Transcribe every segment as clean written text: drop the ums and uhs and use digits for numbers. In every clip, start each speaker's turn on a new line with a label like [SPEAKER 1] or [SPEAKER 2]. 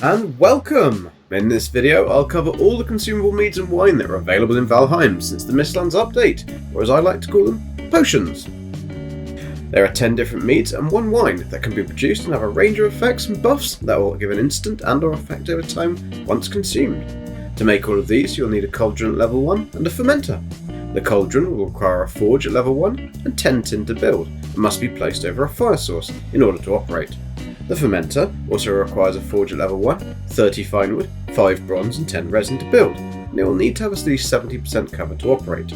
[SPEAKER 1] And welcome! In this video I'll cover all the consumable meads and wine that are available in Valheim since the Mistlands update, or as I like to call them, potions. There are 10 different meads and 1 wine that can be produced and have a range of effects and buffs that will give an instant and or effect over time once consumed. To make all of these you'll need a cauldron at level 1 and a fermentor. The cauldron will require a forge at level 1 and 10 tin to build and must be placed over a fire source in order to operate. The fermentor also requires a forge at level 1, 30 fine wood, 5 bronze and 10 resin to build, and it will need to have at least 70% cover to operate.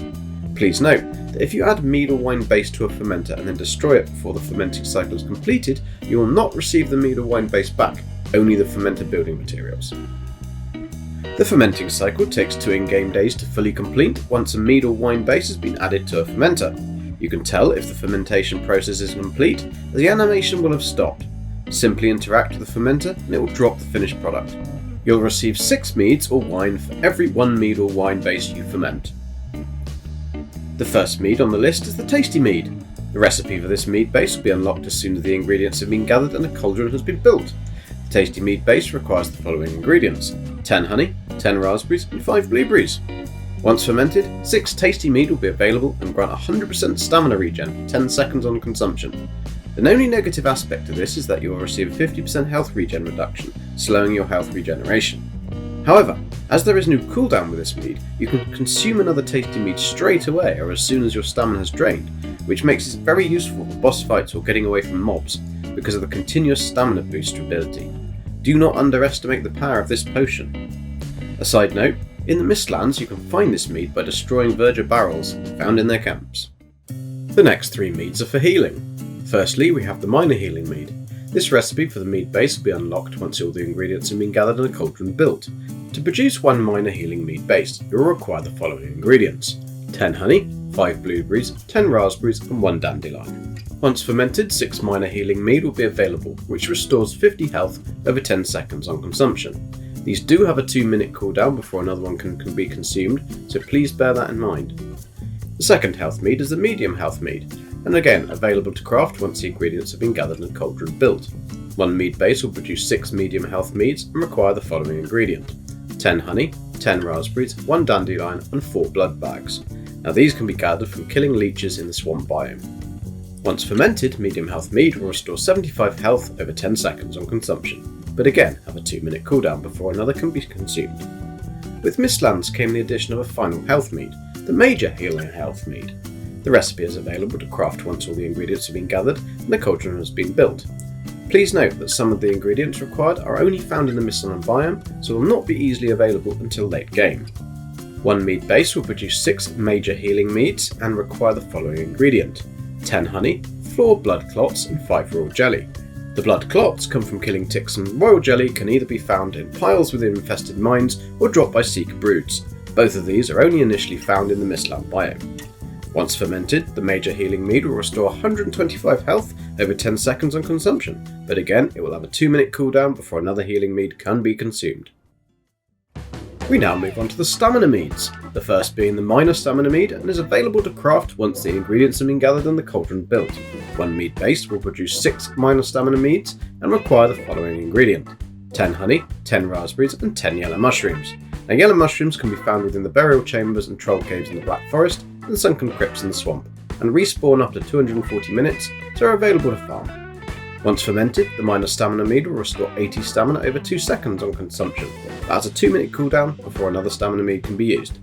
[SPEAKER 1] Please note that if you add mead or wine base to a fermenter and then destroy it before the fermenting cycle is completed, you will not receive the mead or wine base back, only the fermenter building materials. The fermenting cycle takes 2 in-game days to fully complete once a mead or wine base has been added to a fermenter. You can tell if the fermentation process is complete as the animation will have stopped. Simply interact with the fermenter and it will drop the finished product. You'll receive 6 meads or wine for every 1 mead or wine base you ferment. The first mead on the list is the tasty mead. The recipe for this mead base will be unlocked as soon as the ingredients have been gathered and a cauldron has been built. The tasty mead base requires the following ingredients: 10 honey, 10 raspberries and 5 blueberries. Once fermented, 6 tasty mead will be available and grant 100% stamina regen for 10 seconds on consumption. The only negative aspect of this is that you will receive a 50% health regen reduction, slowing your health regeneration. However, as there is no cooldown with this mead, you can consume another tasty mead straight away or as soon as your stamina has drained, which makes this very useful for boss fights or getting away from mobs, because of the continuous stamina booster ability. Do not underestimate the power of this potion. A side note, in the Mistlands you can find this mead by destroying verger barrels found in their camps. The next 3 meads are for healing. Firstly, we have the minor healing mead. This recipe for the mead base will be unlocked once all the ingredients have been gathered and a cauldron built. To produce 1 minor healing mead base, you will require the following ingredients: 10 honey, 5 blueberries, 10 raspberries and 1 dandelion. Once fermented, 6 minor healing mead will be available, which restores 50 health over 10 seconds on consumption. These do have a 2-minute cooldown before another one can be consumed, so please bear that in mind. The second health mead is the medium health mead, and again available to craft once the ingredients have been gathered and a cauldron built. 1 mead base will produce 6 medium health meads and require the following ingredient: 10 honey, 10 raspberries, 1 dandelion and 4 blood bags. Now these can be gathered from killing leeches in the swamp biome. Once fermented, medium health mead will restore 75 health over 10 seconds on consumption, but again have a 2-minute cooldown before another can be consumed. With Mistlands came the addition of a final health mead, the major healing health mead. The recipe is available to craft once all the ingredients have been gathered and the cauldron has been built. Please note that some of the ingredients required are only found in the Mistlands biome, so will not be easily available until late game. 1 mead base will produce 6 major healing meads and require the following ingredient: 10 honey, 4 blood clots and 5 royal jelly. The blood clots come from killing ticks, and royal jelly can either be found in piles within infested mines or dropped by seeker broods. Both of these are only initially found in the Mistlands biome. Once fermented, the major healing mead will restore 125 health over 10 seconds on consumption, but again it will have a 2-minute cooldown before another healing mead can be consumed. We now move on to the stamina meads, the first being the minor stamina mead and is available to craft once the ingredients have been gathered and the cauldron built. 1 mead base will produce 6 minor stamina meads and require the following ingredient: 10 honey, 10 raspberries and 10 yellow mushrooms. Now yellow mushrooms can be found within the burial chambers and troll caves in the Black Forest and sunken crypts in the swamp, and respawn after 240 minutes, so are available to farm. Once fermented, the minor stamina mead will restore 80 stamina over 2 seconds on consumption. That has a 2-minute cooldown before another stamina mead can be used.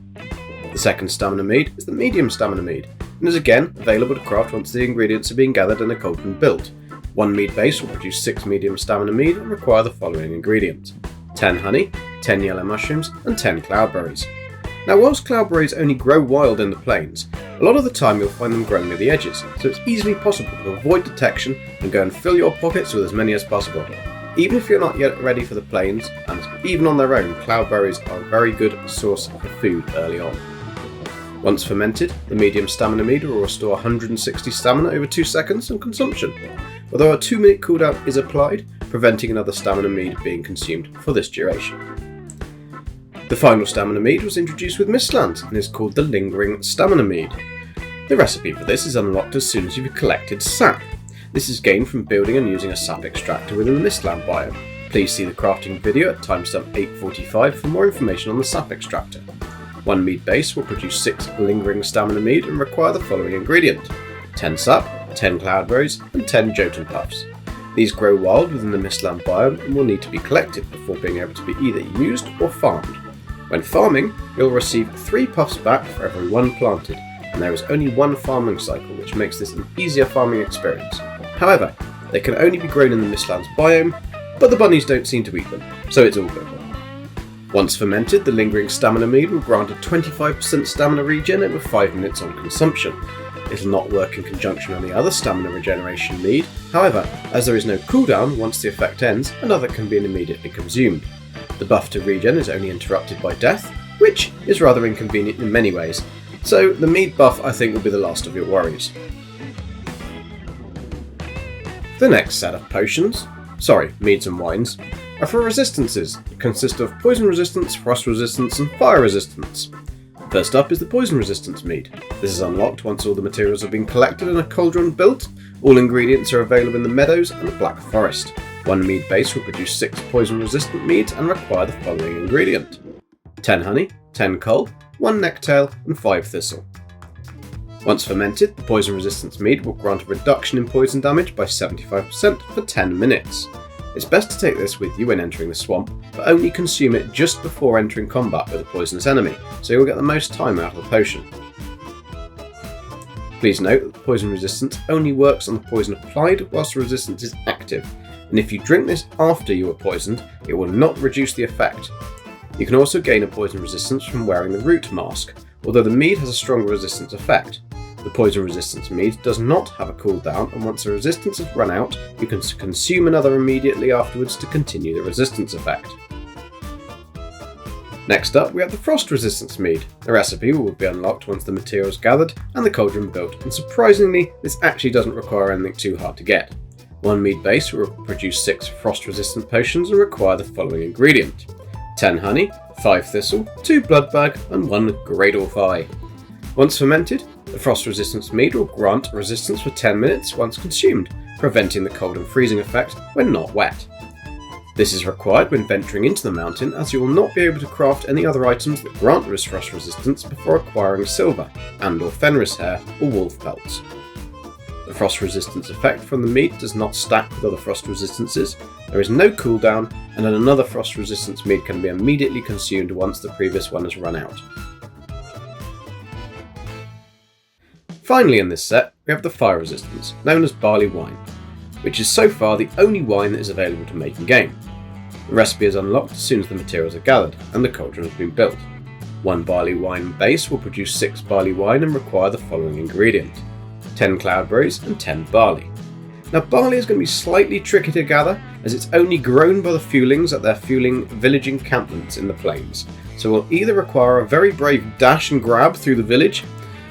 [SPEAKER 1] The second stamina mead is the medium stamina mead, and is again available to craft once the ingredients are being gathered and a cauldron built. 1 mead base will produce 6 medium stamina mead and require the following ingredients: 10 honey, 10 yellow mushrooms and 10 cloudberries. Now whilst cloudberries only grow wild in the plains, a lot of the time you'll find them growing near the edges, so it's easily possible to avoid detection and go and fill your pockets with as many as possible. Even if you're not yet ready for the plains, and even on their own, cloudberries are a very good source of food early on. Once fermented, the medium stamina mead will restore 160 stamina over 2 seconds on consumption, although a 2-minute cooldown is applied, preventing another stamina mead being consumed for this duration. The final stamina mead was introduced with Mistlands and is called the Lingering Stamina Mead. The recipe for this is unlocked as soon as you've collected sap. This is gained from building and using a Sap Extractor within the Mistlands biome. Please see the crafting video at timestamp 8:45 for more information on the Sap Extractor. One mead base will produce 6 lingering stamina mead and require the following ingredient: 10 sap, 10 cloudberries, and 10 jotun puffs. These grow wild within the Mistland biome and will need to be collected before being able to be either used or farmed. When farming, you'll receive 3 puffs back for every 1 planted, and there is only 1 farming cycle, which makes this an easier farming experience. However, they can only be grown in the Mistlands biome, but the bunnies don't seem to eat them, so it's all good. Once fermented, the lingering stamina mead will grant a 25% stamina regen over 5 minutes on consumption. It'll not work in conjunction with any other stamina regeneration mead, however, as there is no cooldown once the effect ends, another can be immediately consumed. The buff to regen is only interrupted by death, which is rather inconvenient in many ways, so the mead buff I think will be the last of your worries. The next set of meads and wines, are for resistances. It consists of poison resistance, frost resistance, and fire resistance. First up is the poison resistance mead. This is unlocked once all the materials have been collected and a cauldron built. All ingredients are available in the meadows and the black forest. One mead base will produce 6 poison resistant meads and require the following ingredient: 10 honey, 10 coal, 1 necktail, and 5 thistle. Once fermented, the poison resistance mead will grant a reduction in poison damage by 75% for 10 minutes. It's best to take this with you when entering the swamp, but only consume it just before entering combat with a poisonous enemy, so you'll get the most time out of the potion. Please note that the poison resistance only works on the poison applied whilst the resistance is active, and if you drink this after you are poisoned, it will not reduce the effect. You can also gain a poison resistance from wearing the root mask, although the mead has a stronger resistance effect. The poison resistance mead does not have a cooldown, and once the resistance has run out, you can consume another immediately afterwards to continue the resistance effect. Next up, we have the frost resistance mead. The recipe will be unlocked once the materials gathered and the cauldron built, and surprisingly, this actually doesn't require anything too hard to get. One mead base will produce 6 frost resistant potions and require the following ingredient: 10 honey, 5 thistle, 2 blood bag, and 1 Greydorf eye. Once fermented, the frost resistance mead will grant resistance for 10 minutes once consumed, preventing the cold and freezing effect when not wet. This is required when venturing into the mountain, as you will not be able to craft any other items that grant this frost resistance before acquiring silver, and/or Fenris hair or wolf pelts. The frost resistance effect from the mead does not stack with other frost resistances, there is no cooldown, and then another frost resistance mead can be immediately consumed once the previous one has run out. Finally in this set, we have the fire resistance, known as barley wine, which is so far the only wine that is available to make in-game. The recipe is unlocked as soon as the materials are gathered and the cauldron has been built. One barley wine base will produce 6 barley wine and require the following ingredient: 10 cloudberries and 10 barley. Now barley is going to be slightly tricky to gather, as it's only grown by the Fuelings at their Fueling village encampments in the plains, so it will either require a very brave dash and grab through the village,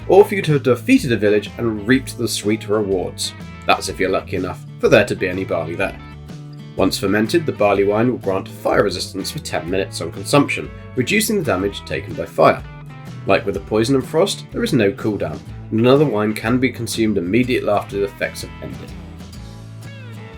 [SPEAKER 1] or for you to have defeated a village and reaped the sweet rewards. That's if you're lucky enough for there to be any barley there. Once fermented, the barley wine will grant fire resistance for 10 minutes on consumption, reducing the damage taken by fire. Like with the poison and frost, there is no cooldown, and another wine can be consumed immediately after the effects have ended.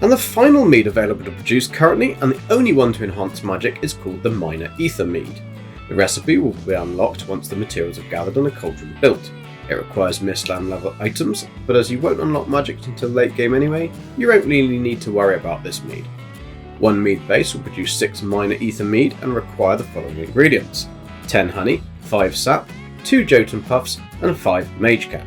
[SPEAKER 1] And the final mead available to produce currently, and the only one to enhance magic, is called the Minor Ether mead. The recipe will be unlocked once the materials are gathered and a cauldron built. It requires Mistland level items, but as you won't unlock magic until late game anyway, you won't really need to worry about this mead. One mead base will produce 6 minor ether mead and require the following ingredients: 10 honey, 5 sap, 2 jotun puffs, and 5 mage cap.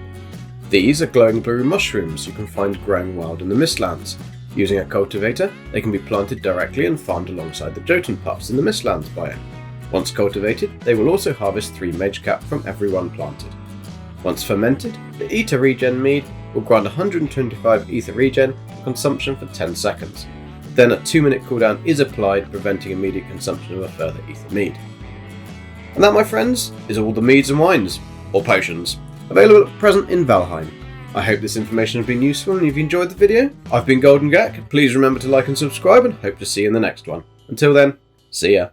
[SPEAKER 1] These are glowing blue mushrooms you can find growing wild in the Mistlands. Using a cultivator, they can be planted directly and farmed alongside the jotun puffs in the Mistlands biome. Once cultivated, they will also harvest 3 mage cap from every one planted. Once fermented, the ether regen mead will grant 125 ether regen for consumption for 10 seconds. Then a 2-minute cooldown is applied, preventing immediate consumption of a further ether mead. And that, my friends, is all the meads and wines, or potions, available at present in Valheim. I hope this information has been useful, and if you enjoyed the video, I've been Golden Gak. Please remember to like and subscribe, and hope to see you in the next one. Until then, see ya.